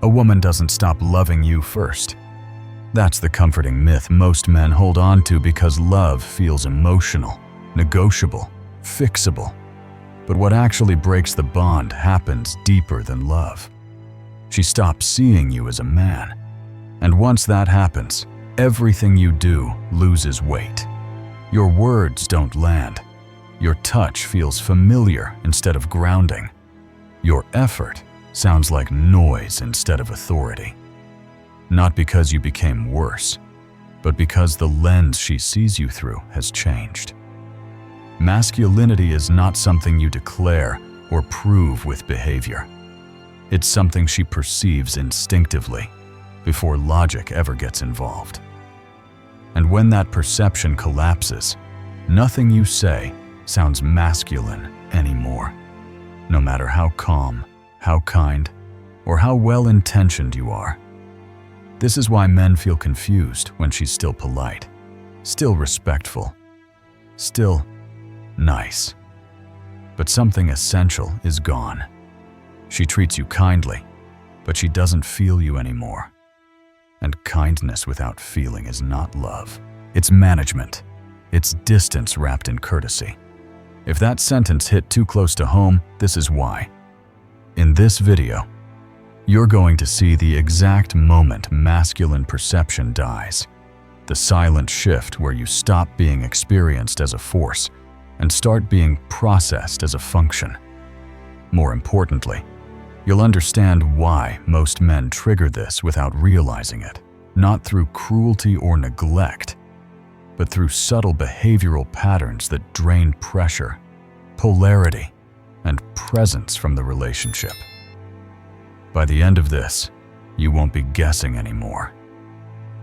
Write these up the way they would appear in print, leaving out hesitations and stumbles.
a woman doesn't stop loving you first. That's the comforting myth most men hold on to because love feels emotional, negotiable, fixable. But what actually breaks the bond happens deeper than love. She stops seeing you as a man. And once that happens, everything you do loses weight. Your words don't land. Your touch feels familiar instead of grounding. Your effort sounds like noise instead of authority. Not because you became worse, but because the lens she sees you through has changed. Masculinity is not something you declare or prove with behavior. It's something she perceives instinctively, before logic ever gets involved. And when that perception collapses, nothing you say sounds masculine anymore. No matter how calm, how kind, or how well-intentioned you are. This is why men feel confused when she's still polite, still respectful, still nice. But something essential is gone. She treats you kindly, but she doesn't feel you anymore. And kindness without feeling is not love. It's management. It's distance wrapped in courtesy. If that sentence hit too close to home, this is why. In this video, you're going to see the exact moment masculine perception dies. The silent shift where you stop being experienced as a force and start being processed as a function. More importantly, you'll understand why most men trigger this without realizing it, not through cruelty or neglect, but through subtle behavioral patterns that drain pressure, polarity, and presence from the relationship. By the end of this, you won't be guessing anymore.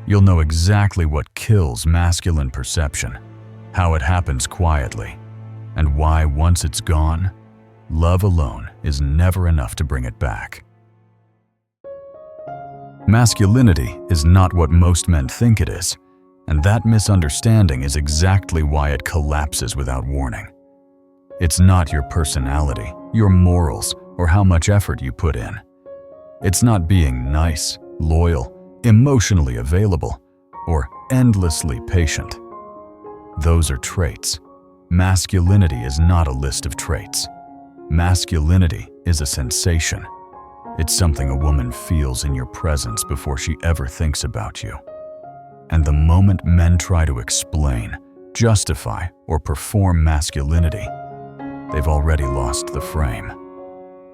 You'll know exactly what kills masculine perception, how it happens quietly, and why once it's gone, love alone is never enough to bring it back. Masculinity is not what most men think it is, and that misunderstanding is exactly why it collapses without warning. It's not your personality, your morals, or how much effort you put in. It's not being nice, loyal, emotionally available, or endlessly patient. Those are traits. Masculinity is not a list of traits. Masculinity is a sensation. It's something a woman feels in your presence before she ever thinks about you. And the moment men try to explain, justify, or perform masculinity, they've already lost the frame.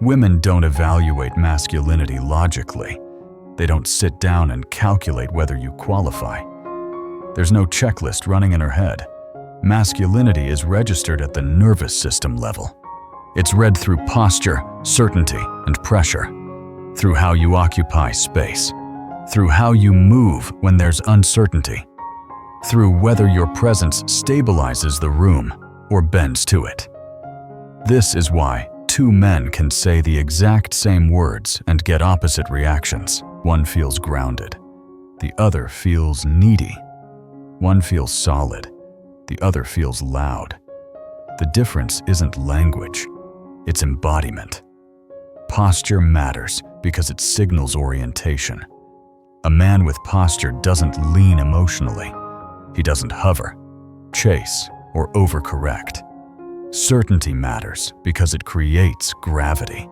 Women don't evaluate masculinity logically. They don't sit down and calculate whether you qualify. There's no checklist running in her head. Masculinity is registered at the nervous system level. It's read through posture, certainty, and pressure, through how you occupy space, through how you move when there's uncertainty, through whether your presence stabilizes the room or bends to it. This is why two men can say the exact same words and get opposite reactions. One feels grounded. The other feels needy. One feels solid. The other feels loud. The difference isn't language. It's embodiment. Posture matters because it signals orientation. A man with posture doesn't lean emotionally. He doesn't hover, chase, or overcorrect. Certainty matters because it creates gravity.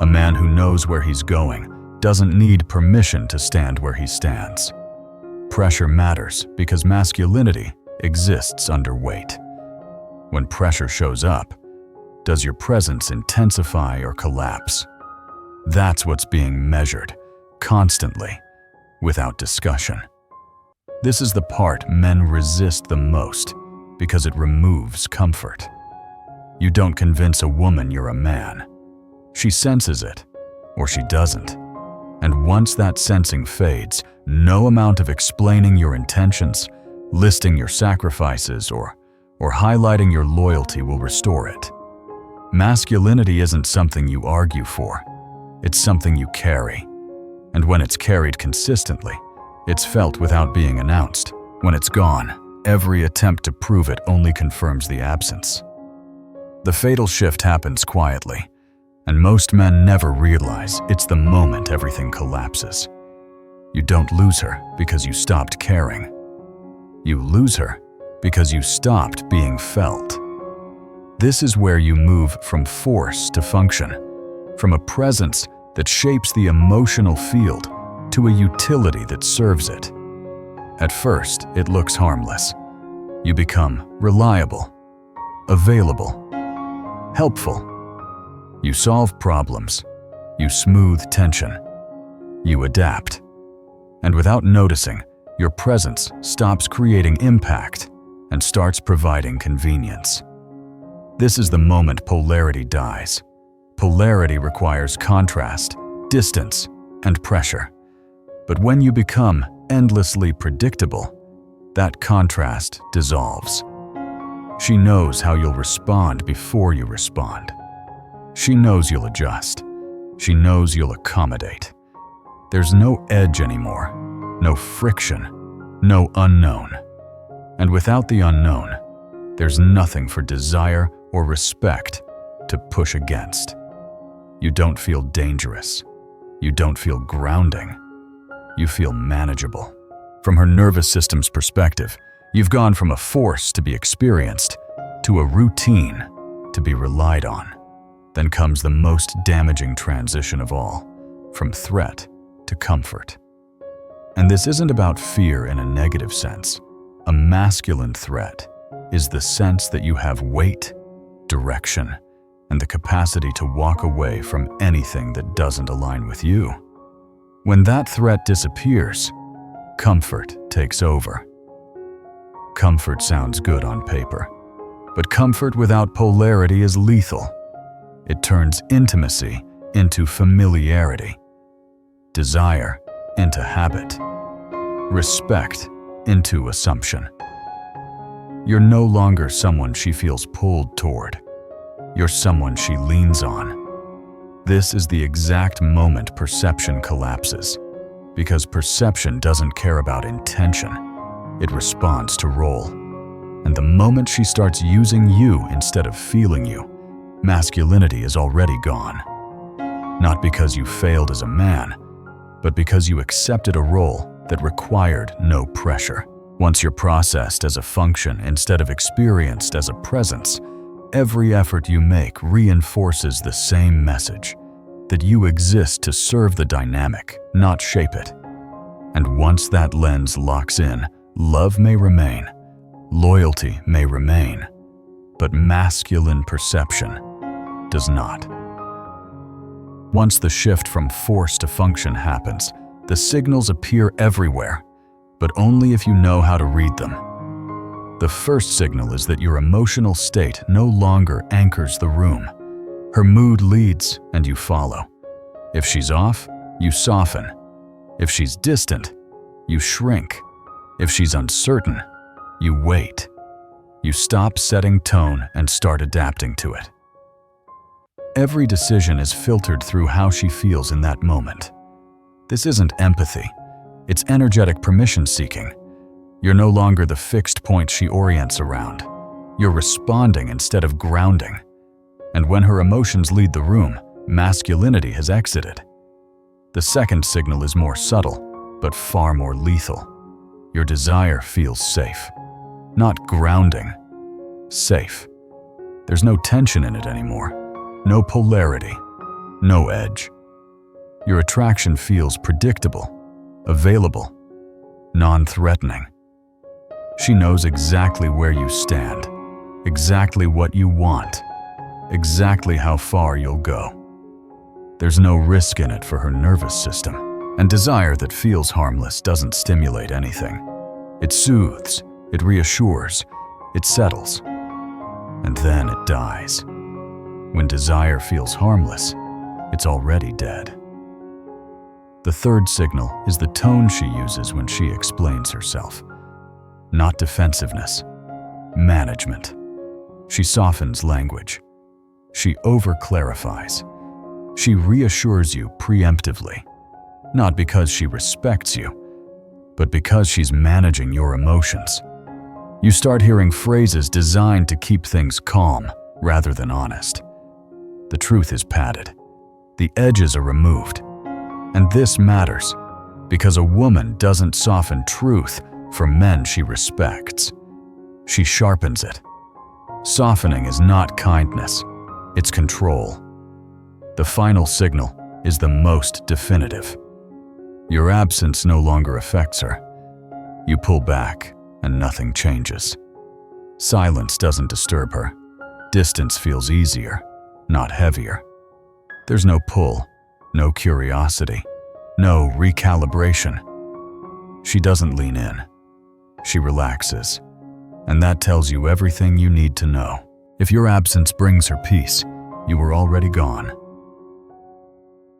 A man who knows where he's going doesn't need permission to stand where he stands. Pressure matters because masculinity exists under weight. When pressure shows up, does your presence intensify or collapse? That's what's being measured, constantly, without discussion. This is the part men resist the most because it removes comfort. You don't convince a woman you're a man. She senses it, or she doesn't. And once that sensing fades, no amount of explaining your intentions, listing your sacrifices, or highlighting your loyalty will restore it. Masculinity isn't something you argue for. It's something you carry. And when it's carried consistently, it's felt without being announced. When it's gone, every attempt to prove it only confirms the absence. The fatal shift happens quietly, And most men never realize it's the moment everything collapses. You don't lose her because you stopped caring. You lose her because you stopped being felt. This is where you move from force to function, from a presence that shapes the emotional field to a utility that serves it. At first, it looks harmless. You become reliable, available, helpful. You solve problems. You smooth tension. You adapt. And without noticing, your presence stops creating impact and starts providing convenience. This is the moment polarity dies. Polarity requires contrast, distance, and pressure. But when you become endlessly predictable, that contrast dissolves. She knows how you'll respond before you respond. She knows you'll adjust. She knows you'll accommodate. There's no edge anymore, no friction, no unknown. And without the unknown, there's nothing for desire or respect to push against. You don't feel dangerous. You don't feel grounding. You feel manageable. From her nervous system's perspective, you've gone from a force to be experienced to a routine to be relied on. Then comes the most damaging transition of all, from threat to comfort. And this isn't about fear in a negative sense. A masculine threat is the sense that you have weight, direction, and the capacity to walk away from anything that doesn't align with you. When that threat disappears, comfort takes over. Comfort sounds good on paper, but comfort without polarity is lethal. It turns intimacy into familiarity, desire into habit, respect into assumption. You're no longer someone she feels pulled toward. You're someone she leans on. This is the exact moment perception collapses, because perception doesn't care about intention. It responds to role. And the moment she starts using you instead of feeling you, masculinity is already gone. Not because you failed as a man, but because you accepted a role that required no pressure. Once you're processed as a function instead of experienced as a presence, every effort you make reinforces the same message, that you exist to serve the dynamic, not shape it. And once that lens locks in, love may remain, loyalty may remain, but masculine perception does not. Once the shift from force to function happens, the signals appear everywhere, but only if you know how to read them. The first signal is that your emotional state no longer anchors the room. Her mood leads and you follow. If she's off, you soften. If she's distant, you shrink. If she's uncertain, you wait. You stop setting tone and start adapting to it. Every decision is filtered through how she feels in that moment. This isn't empathy. It's energetic permission-seeking. You're no longer the fixed point she orients around. You're responding instead of grounding. And when her emotions lead the room, masculinity has exited. The second signal is more subtle, but far more lethal. Your desire feels safe. Not grounding. Safe. There's no tension in it anymore. No polarity. No edge. Your attraction feels predictable, available, non-threatening. She knows exactly where you stand, exactly what you want, exactly how far you'll go. There's no risk in it for her nervous system, and desire that feels harmless doesn't stimulate anything. It soothes, it reassures, it settles, and then it dies. When desire feels harmless, it's already dead. The third signal is the tone she uses when she explains herself. Not defensiveness, management. She softens language. She over-clarifies. She reassures you preemptively, not because she respects you, but because she's managing your emotions. You start hearing phrases designed to keep things calm rather than honest. The truth is padded. The edges are removed. And this matters, because a woman doesn't soften truth for men she respects. She sharpens it. Softening is not kindness, it's control. The final signal is the most definitive. Your absence no longer affects her. You pull back, and nothing changes. Silence doesn't disturb her. Distance feels easier, not heavier. There's no pull, no curiosity, no recalibration. She doesn't lean in. She relaxes. And that tells you everything you need to know. If your absence brings her peace, you were already gone.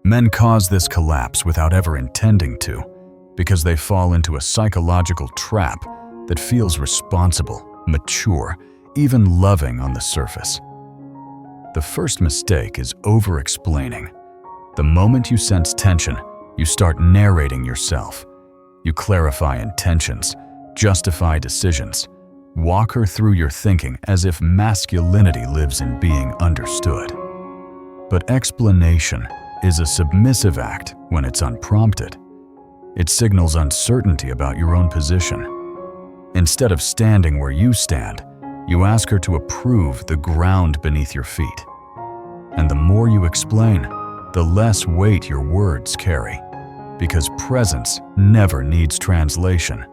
Men cause this collapse without ever intending to, because they fall into a psychological trap that feels responsible, mature, even loving on the surface. The first mistake is over-explaining. The moment you sense tension, you start narrating yourself. You clarify intentions, justify decisions, walk her through your thinking as if masculinity lives in being understood. But explanation is a submissive act when it's unprompted. It signals uncertainty about your own position. Instead of standing where you stand, you ask her to approve the ground beneath your feet. And the more you explain, the less weight your words carry, because presence never needs translation.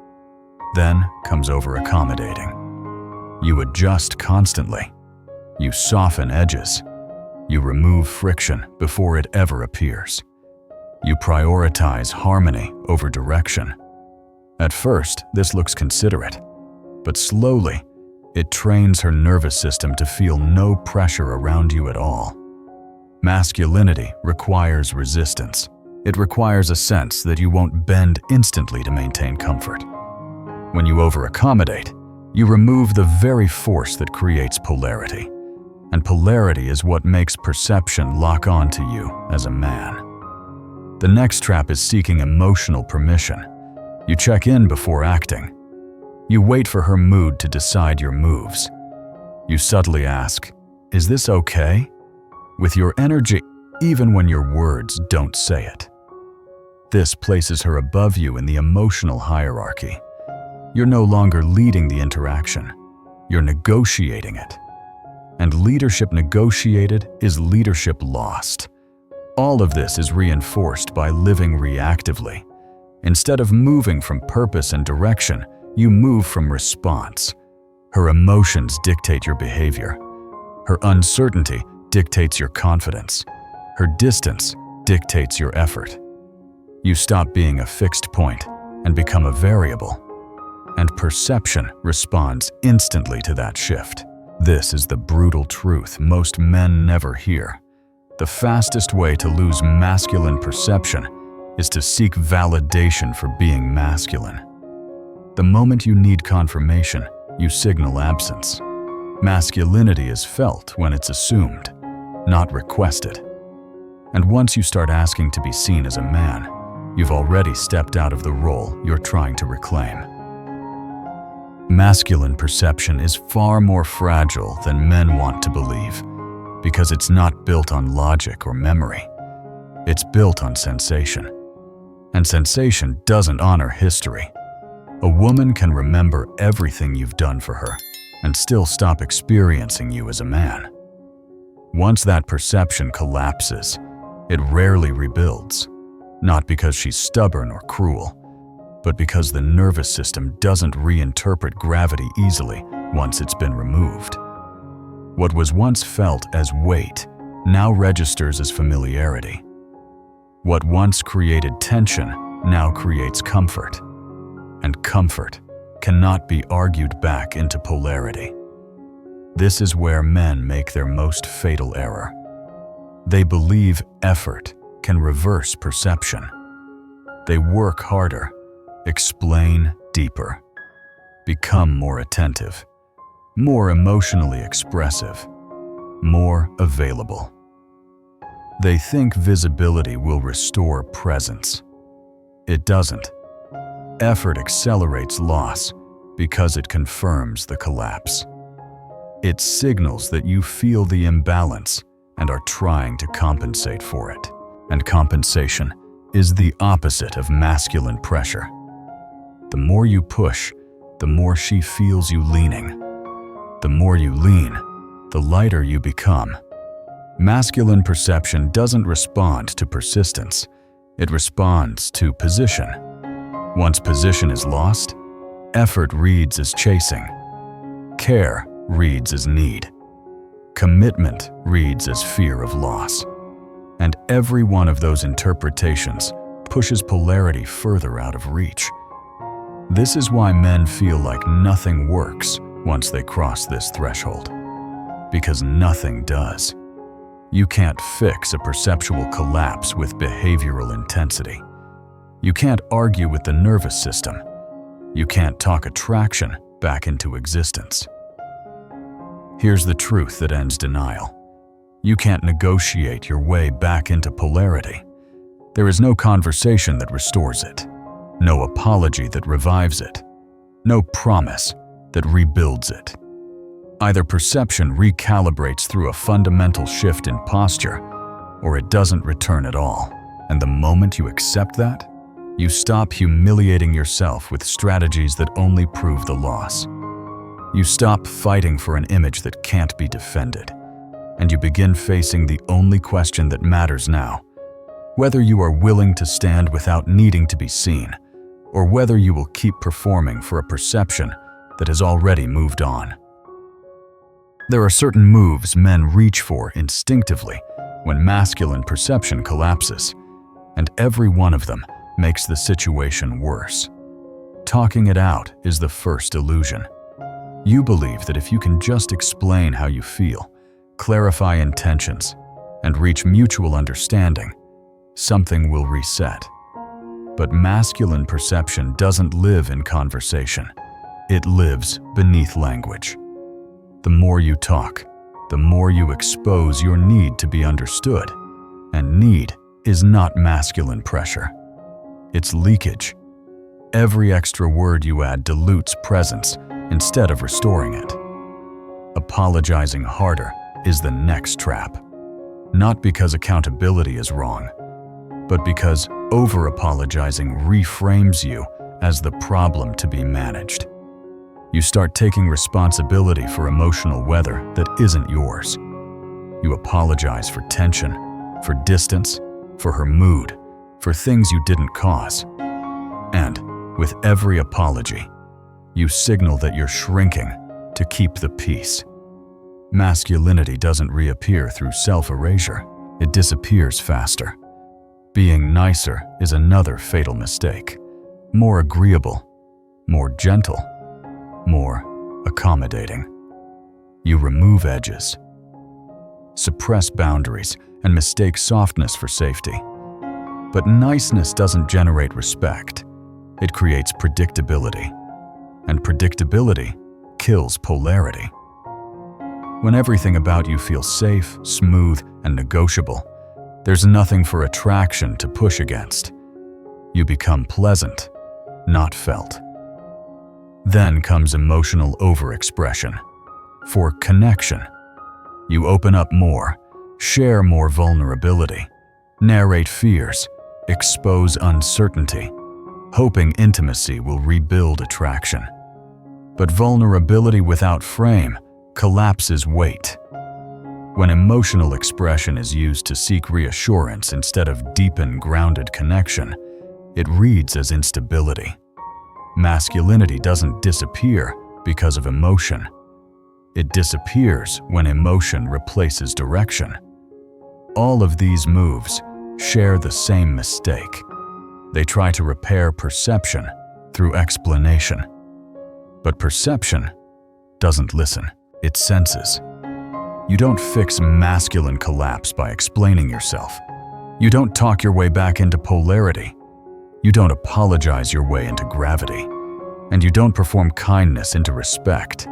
Then comes over-accommodating. You adjust constantly. You soften edges. You remove friction before it ever appears. You prioritize harmony over direction. At first, this looks considerate, but slowly, it trains her nervous system to feel no pressure around you at all. Masculinity requires resistance. It requires a sense that you won't bend instantly to maintain comfort. When you over-accommodate, you remove the very force that creates polarity. And polarity is what makes perception lock on to you as a man. The next trap is seeking emotional permission. You check in before acting. You wait for her mood to decide your moves. You subtly ask, "Is this okay?" with your energy, even when your words don't say it. This places her above you in the emotional hierarchy. You're no longer leading the interaction. You're negotiating it. And leadership negotiated is leadership lost. All of this is reinforced by living reactively. Instead of moving from purpose and direction, you move from response. Her emotions dictate your behavior. Her uncertainty dictates your confidence. Her distance dictates your effort. You stop being a fixed point and become a variable. And perception responds instantly to that shift. This is the brutal truth most men never hear. The fastest way to lose masculine perception is to seek validation for being masculine. The moment you need confirmation, you signal absence. Masculinity is felt when it's assumed, not requested. And once you start asking to be seen as a man, you've already stepped out of the role you're trying to reclaim. Masculine perception is far more fragile than men want to believe, because it's not built on logic or memory. It's built on sensation. And sensation doesn't honor history. A woman can remember everything you've done for her and still stop experiencing you as a man. Once that perception collapses, it rarely rebuilds, not because she's stubborn or cruel, but because the nervous system doesn't reinterpret gravity easily once it's been removed. What was once felt as weight now registers as familiarity. What once created tension now creates comfort. And comfort cannot be argued back into polarity. This is where men make their most fatal error. They believe effort can reverse perception. They work harder, explain deeper, become more attentive, more emotionally expressive, more available. They think visibility will restore presence. It doesn't. Effort accelerates loss because it confirms the collapse. It signals that you feel the imbalance and are trying to compensate for it. and compensation is the opposite of masculine pressure. The more you push, the more she feels you leaning. The more you lean, the lighter you become. Masculine perception doesn't respond to persistence. It responds to position. Once position is lost, effort reads as chasing. Care reads as need. Commitment reads as fear of loss. And every one of those interpretations pushes polarity further out of reach. This is why men feel like nothing works once they cross this threshold. Because nothing does. You can't fix a perceptual collapse with behavioral intensity. You can't argue with the nervous system. You can't talk attraction back into existence. Here's the truth that ends denial. You can't negotiate your way back into polarity. There is no conversation that restores it. No apology that revives it. No promise that rebuilds it. Either perception recalibrates through a fundamental shift in posture, or it doesn't return at all. And the moment you accept that, you stop humiliating yourself with strategies that only prove the loss. You stop fighting for an image that can't be defended, and you begin facing the only question that matters now: whether you are willing to stand without needing to be seen, or whether you will keep performing for a perception that has already moved on. There are certain moves men reach for instinctively when masculine perception collapses, and every one of them makes the situation worse. Talking it out is the first illusion. You believe that if you can just explain how you feel, clarify intentions, and reach mutual understanding, something will reset. But masculine perception doesn't live in conversation. It lives beneath language. The more you talk, the more you expose your need to be understood. And need is not masculine pressure. It's leakage. Every extra word you add dilutes presence instead of restoring it. Apologizing harder is the next trap. Not because accountability is wrong, but because over-apologizing reframes you as the problem to be managed. You start taking responsibility for emotional weather that isn't yours. You apologize for tension, for distance, for her mood, for things you didn't cause. And with every apology, you signal that you're shrinking to keep the peace. Masculinity doesn't reappear through self-erasure. It disappears faster. Being nicer is another fatal mistake. More agreeable, more gentle, more accommodating. You remove edges, suppress boundaries, and mistake softness for safety. But niceness doesn't generate respect. It creates predictability. And predictability kills polarity. When everything about you feels safe, smooth, and negotiable, there's nothing for attraction to push against. You become pleasant, not felt. Then comes emotional overexpression. For connection, you open up more, share more vulnerability, narrate fears, expose uncertainty, hoping intimacy will rebuild attraction. But vulnerability without frame collapses weight. When emotional expression is used to seek reassurance instead of deepen grounded connection, it reads as instability. Masculinity doesn't disappear because of emotion. It disappears when emotion replaces direction. All of these moves share the same mistake. They try to repair perception through explanation. But perception doesn't listen, it senses. You don't fix masculine collapse by explaining yourself. You don't talk your way back into polarity. You don't apologize your way into gravity. And you don't perform kindness into respect.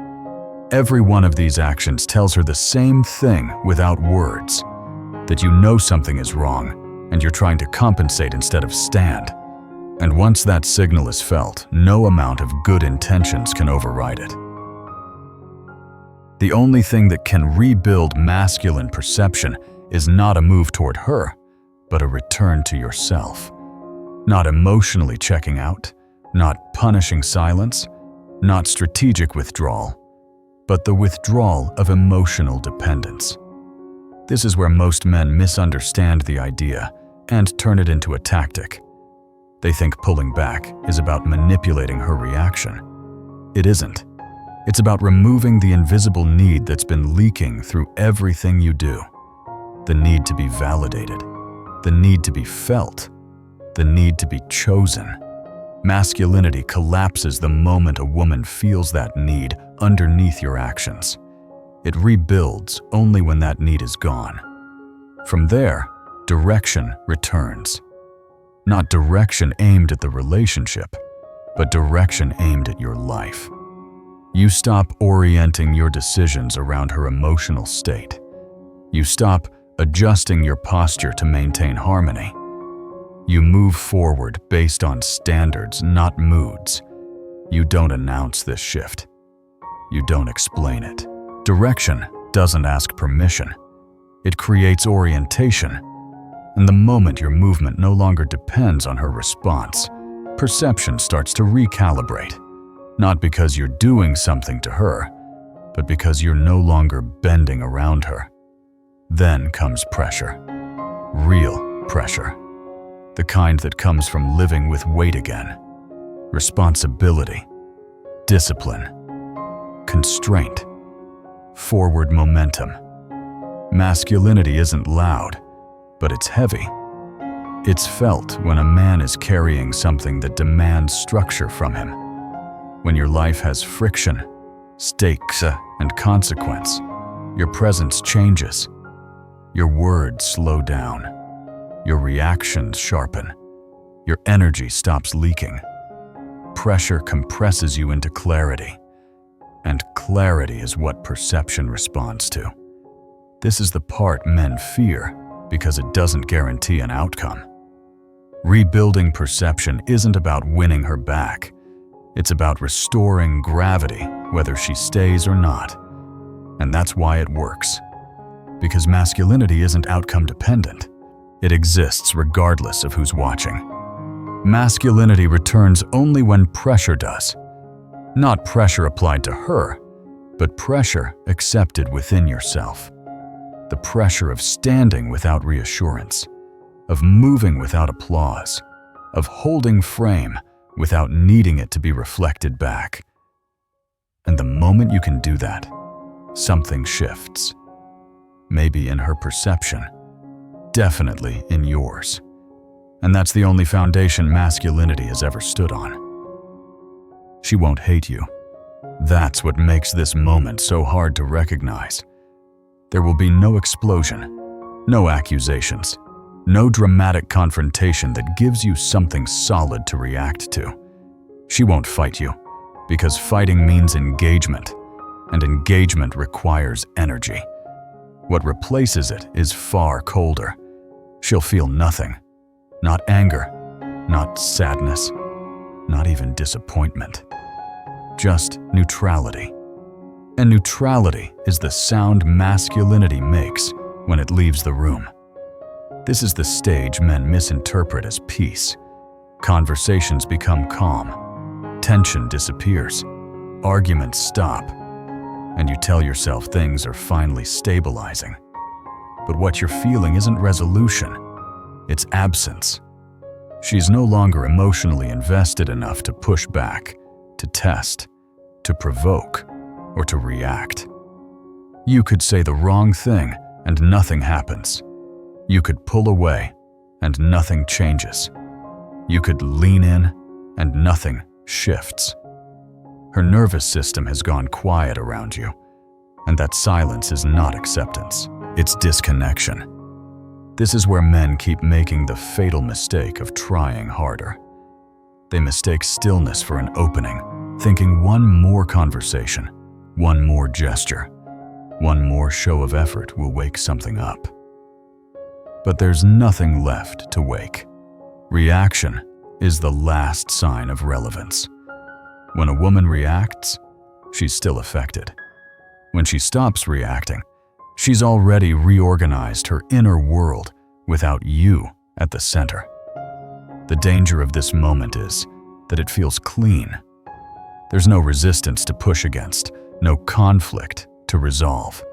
Every one of these actions tells her the same thing without words, that you know something is wrong and you're trying to compensate instead of stand. And once that signal is felt, no amount of good intentions can override it. The only thing that can rebuild masculine perception is not a move toward her, but a return to yourself. Not emotionally checking out, not punishing silence, not strategic withdrawal, but the withdrawal of emotional dependence. This is where most men misunderstand the idea and turn it into a tactic. They think pulling back is about manipulating her reaction. It isn't. It's about removing the invisible need that's been leaking through everything you do. The need to be validated, the need to be felt, the need to be chosen. Masculinity collapses the moment a woman feels that need underneath your actions. It rebuilds only when that need is gone. From there, direction returns. Not direction aimed at the relationship, but direction aimed at your life. You stop orienting your decisions around her emotional state. You stop adjusting your posture to maintain harmony. You move forward based on standards, not moods. You don't announce this shift. You don't explain it. Direction doesn't ask permission. It creates orientation. And the moment your movement no longer depends on her response, perception starts to recalibrate. Not because you're doing something to her, but because you're no longer bending around her. Then comes pressure. Real pressure. The kind that comes from living with weight again. Responsibility. Discipline. Constraint. Forward momentum. Masculinity isn't loud, but it's heavy. It's felt when a man is carrying something that demands structure from him. When your life has friction, stakes, and consequence, your presence changes. Your words slow down. Your reactions sharpen. Your energy stops leaking. Pressure compresses you into clarity. And clarity is what perception responds to. This is the part men fear because it doesn't guarantee an outcome. Rebuilding perception isn't about winning her back. It's about restoring gravity, whether she stays or not. And that's why it works. Because masculinity isn't outcome dependent. It exists regardless of who's watching. Masculinity returns only when pressure does. Not pressure applied to her, but pressure accepted within yourself. The pressure of standing without reassurance, of moving without applause, of holding frame without needing it to be reflected back. And the moment you can do that, something shifts. Maybe in her perception, definitely in yours. And that's the only foundation masculinity has ever stood on. She won't hate you. That's what makes this moment so hard to recognize. There will be no explosion, no accusations, no dramatic confrontation that gives you something solid to react to. She won't fight you, because fighting means engagement, and engagement requires energy. What replaces it is far colder. She'll feel nothing. Not anger, not sadness, not even disappointment. Just neutrality. And neutrality is the sound masculinity makes when it leaves the room. This is the stage men misinterpret as peace. Conversations become calm. Tension disappears. Arguments stop. And you tell yourself things are finally stabilizing. But what you're feeling isn't resolution. It's absence. She's no longer emotionally invested enough to push back, to test, to provoke, or to react. You could say the wrong thing and nothing happens. You could pull away and nothing changes. You could lean in and nothing shifts. Her nervous system has gone quiet around you, and that silence is not acceptance, it's disconnection. This is where men keep making the fatal mistake of trying harder. They mistake stillness for an opening, thinking one more conversation, one more gesture, one more show of effort will wake something up. But there's nothing left to wake. Reaction is the last sign of relevance. When a woman reacts, she's still affected. When she stops reacting, she's already reorganized her inner world without you at the center. The danger of this moment is that it feels clean. There's no resistance to push against, no conflict to resolve.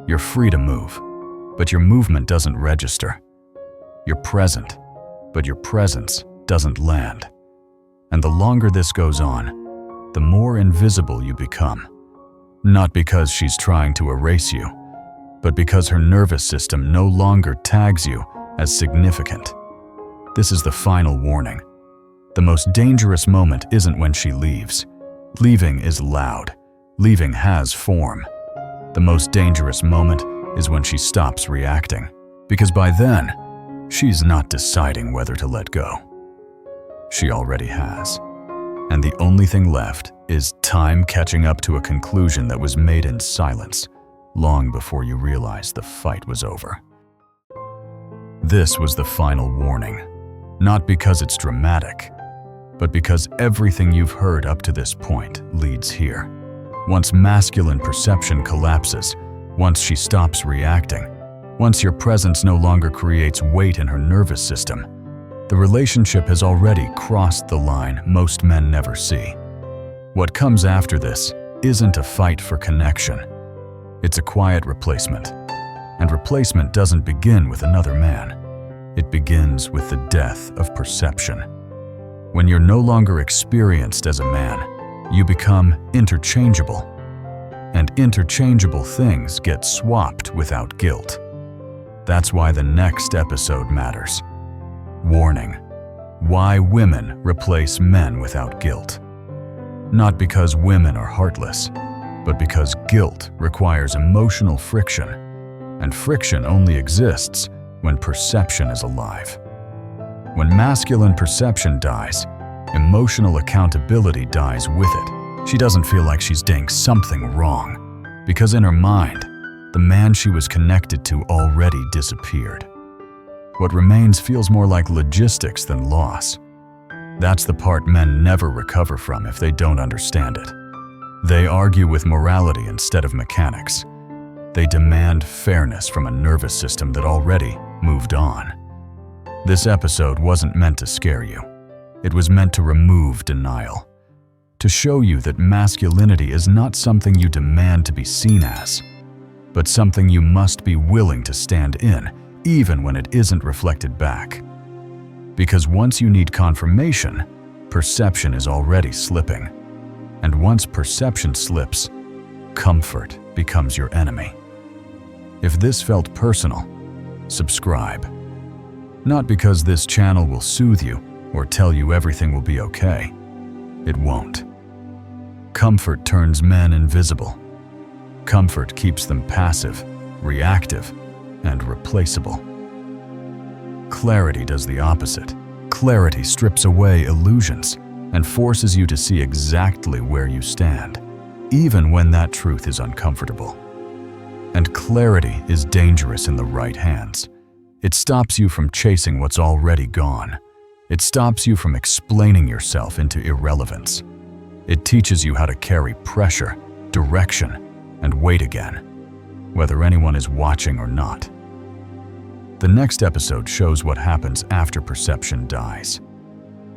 You're free to move, but your movement doesn't register. You're present, but your presence doesn't land. And the longer this goes on, the more invisible you become. Not because she's trying to erase you, but because her nervous system no longer tags you as significant. This is the final warning. The most dangerous moment isn't when she leaves. Leaving is loud. Leaving has form. The most dangerous moment is when she stops reacting, because by then, she's not deciding whether to let go. She already has. And the only thing left is time catching up to a conclusion that was made in silence, long before you realized the fight was over. This was the final warning, not because it's dramatic, but because everything you've heard up to this point leads here. Once masculine perception collapses, once she stops reacting, once your presence no longer creates weight in her nervous system, the relationship has already crossed the line most men never see. What comes after this isn't a fight for connection. It's a quiet replacement. And replacement doesn't begin with another man. It begins with the death of perception. When you're no longer experienced as a man, you become interchangeable. And interchangeable things get swapped without guilt. That's why the next episode matters. Warning: why women replace men without guilt. Not because women are heartless, but because guilt requires emotional friction, and friction only exists when perception is alive. When masculine perception dies, emotional accountability dies with it. She doesn't feel like she's doing something wrong, because in her mind, the man she was connected to already disappeared. What remains feels more like logistics than loss. That's the part men never recover from if they don't understand it. They argue with morality instead of mechanics. They demand fairness from a nervous system that already moved on. This episode wasn't meant to scare you. It was meant to remove denial. To show you that masculinity is not something you demand to be seen as, but something you must be willing to stand in, even when it isn't reflected back. Because once you need confirmation, perception is already slipping. And once perception slips, comfort becomes your enemy. If this felt personal, subscribe. Not because this channel will soothe you or tell you everything will be okay. It won't. Comfort turns men invisible. Comfort keeps them passive, reactive, and replaceable. Clarity does the opposite. Clarity strips away illusions and forces you to see exactly where you stand, even when that truth is uncomfortable. And clarity is dangerous in the right hands. It stops you from chasing what's already gone. It stops you from explaining yourself into irrelevance. It teaches you how to carry pressure, direction, and weight again, whether anyone is watching or not. The next episode shows what happens after perception dies.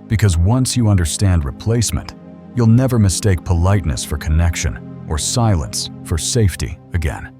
Because once you understand replacement, you'll never mistake politeness for connection or silence for safety again.